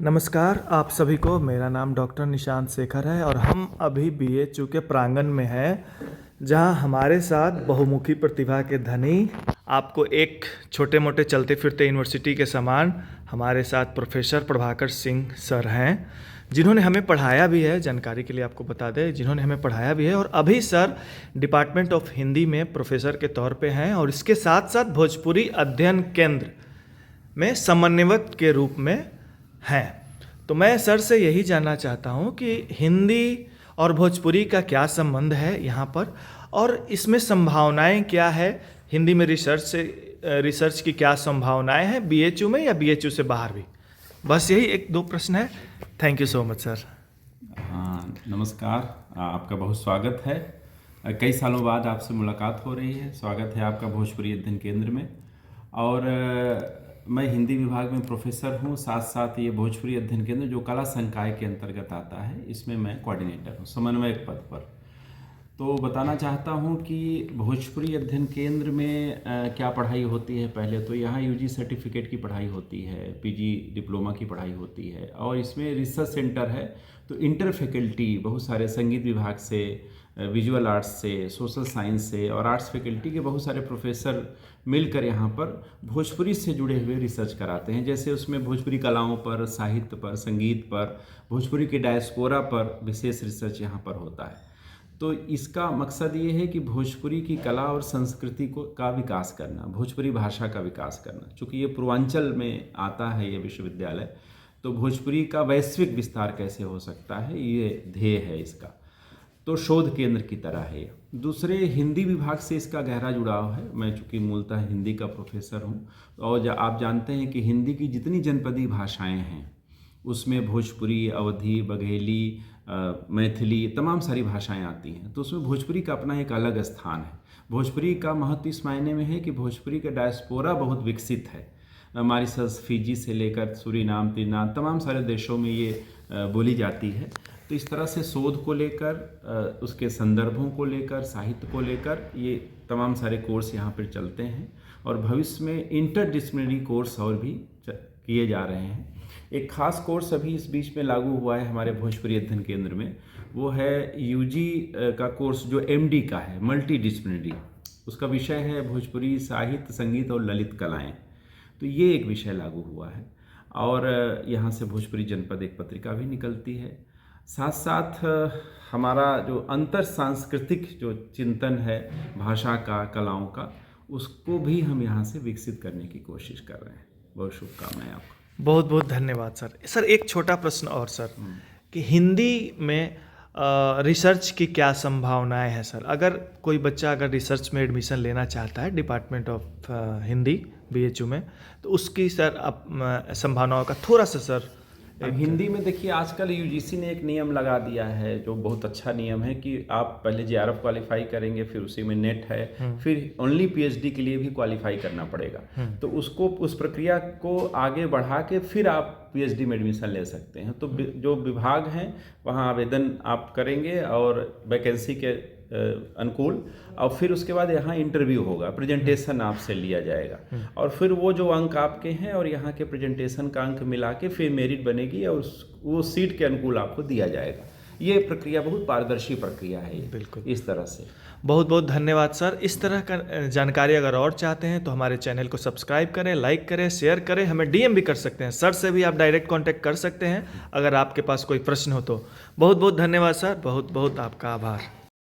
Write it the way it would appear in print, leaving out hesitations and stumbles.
नमस्कार आप सभी को। मेरा नाम डॉक्टर निशांत शेखर है और हम अभी बीएचयू के प्रांगण में हैं, जहां हमारे साथ बहुमुखी प्रतिभा के धनी, आपको एक छोटे मोटे चलते फिरते यूनिवर्सिटी के समान हमारे साथ प्रोफेसर प्रभाकर सिंह सर हैं, जिन्होंने हमें पढ़ाया भी है। जानकारी के लिए आपको बता दें, जिन्होंने हमें पढ़ाया भी है और अभी सर डिपार्टमेंट ऑफ हिंदी में प्रोफेसर के तौर पे हैं और इसके साथ साथ भोजपुरी अध्ययन केंद्र में समन्वयक के रूप में हैं। तो मैं सर से यही जानना चाहता हूं कि हिंदी और भोजपुरी का क्या संबंध है यहाँ पर, और इसमें संभावनाएं क्या है। हिंदी में रिसर्च की क्या संभावनाएं हैं बीएचयू में या बीएचयू से बाहर भी। बस यही एक दो प्रश्न है। Thank you so much sir. हाँ, नमस्कार, आपका बहुत स्वागत है। कई सालों बाद आपसे मुलाकात हो रही है। स्वागत है आपका भोजपुरी अध्ययन केंद्र में। और मैं हिंदी विभाग में प्रोफेसर हूँ, साथ साथ ये भोजपुरी अध्ययन केंद्र जो कला संकाय के अंतर्गत आता है, इसमें मैं कोऑर्डिनेटर हूँ, समन्वयक पद पर। तो बताना चाहता हूँ कि भोजपुरी अध्ययन केंद्र में क्या पढ़ाई होती है। पहले तो यहाँ यूजी सर्टिफिकेट की पढ़ाई होती है, पीजी डिप्लोमा की पढ़ाई होती है, और इसमें रिसर्च सेंटर है। तो इंटर फैकल्टी बहुत सारे संगीत विभाग से, विजुअल आर्ट्स से, सोशल साइंस से और आर्ट्स फैकल्टी के बहुत सारे प्रोफेसर मिलकर यहाँ पर भोजपुरी से जुड़े हुए रिसर्च कराते हैं। जैसे उसमें भोजपुरी कलाओं पर, साहित्य पर, संगीत पर, भोजपुरी के डायस्पोरा पर विशेष रिसर्च यहाँ पर होता है। तो इसका मकसद ये है कि भोजपुरी की कला और संस्कृति का विकास करना, भोजपुरी भाषा का विकास करना। चूँकि ये पूर्वांचल में आता है ये विश्वविद्यालय, तो भोजपुरी का वैश्विक विस्तार कैसे हो सकता है, ये ध्येय है इसका। तो शोध केंद्र की तरह है। दूसरे, हिंदी विभाग से इसका गहरा जुड़ाव है। मैं चूँकि मूलतः हिंदी का प्रोफेसर हूँ, और आप जानते हैं कि हिंदी की जितनी जनपदी भाषाएं हैं उसमें भोजपुरी, अवधी, बघेली, मैथिली, तमाम सारी भाषाएं आती हैं। तो उसमें भोजपुरी का अपना एक अलग स्थान है। भोजपुरी का महत्व इस मायने में है कि भोजपुरी का डायस्पोरा बहुत विकसित है। मॉरिशस, फिजी से लेकर सूरीनाम, त्रिनाम, तमाम सारे देशों में ये बोली जाती है। तो इस तरह से शोध को लेकर, उसके संदर्भों को लेकर, साहित्य को लेकर ये तमाम सारे कोर्स यहाँ पर चलते हैं, और भविष्य में इंटरडिसिप्लिनरी कोर्स और भी किए जा रहे हैं। एक खास कोर्स अभी इस बीच में लागू हुआ है हमारे भोजपुरी अध्ययन केंद्र में, वो है यूजी का कोर्स जो एमडी का है, मल्टी डिसिप्लिनरी। उसका विषय है भोजपुरी साहित्य, संगीत और ललित कलाएँ। तो ये एक विषय लागू हुआ है, और यहाँ से भोजपुरी जनपद एक पत्रिका भी निकलती है। साथ साथ हमारा जो अंतर सांस्कृतिक जो चिंतन है भाषा का, कलाओं का, उसको भी हम यहाँ से विकसित करने की कोशिश कर रहे हैं। बहुत शुभकामनाएं आपको। बहुत बहुत धन्यवाद सर। सर एक छोटा प्रश्न और सर, कि हिंदी में रिसर्च की क्या संभावनाएं हैं सर। अगर कोई बच्चा अगर रिसर्च में एडमिशन लेना चाहता है डिपार्टमेंट ऑफ हिंदी बीएचयू में, तो उसकी सर संभावनाओं का थोड़ा सा सर। हिंदी में देखिए, आजकल यूजीसी ने एक नियम लगा दिया है जो बहुत अच्छा नियम है, कि आप पहले जेआरएफ क्वालिफाई करेंगे, फिर उसी में नेट है, फिर ओनली पीएचडी के लिए भी क्वालिफाई करना पड़ेगा। तो उसको, उस प्रक्रिया को आगे बढ़ा के फिर आप पीएचडी में एडमिशन ले सकते हैं। तो जो विभाग हैं वहाँ आवेदन आप करेंगे और वैकेंसी के अनुकूल, और फिर उसके बाद यहाँ इंटरव्यू होगा, प्रेजेंटेशन आपसे लिया जाएगा, और फिर वो जो अंक आपके हैं और यहाँ के प्रेजेंटेशन का अंक मिला के फिर मेरिट बनेगी, और वो सीट के अनुकूल आपको दिया जाएगा। ये प्रक्रिया बहुत पारदर्शी प्रक्रिया है ये। बिल्कुल, इस तरह से। बहुत बहुत धन्यवाद सर। इस तरह का जानकारी अगर और चाहते हैं तो हमारे चैनल को सब्सक्राइब करें, लाइक करें, शेयर करें। हमें डीएम भी कर सकते हैं, सर से भी आप डायरेक्ट कांटेक्ट कर सकते हैं अगर आपके पास कोई प्रश्न हो तो। बहुत बहुत धन्यवाद सर, बहुत बहुत आपका आभार।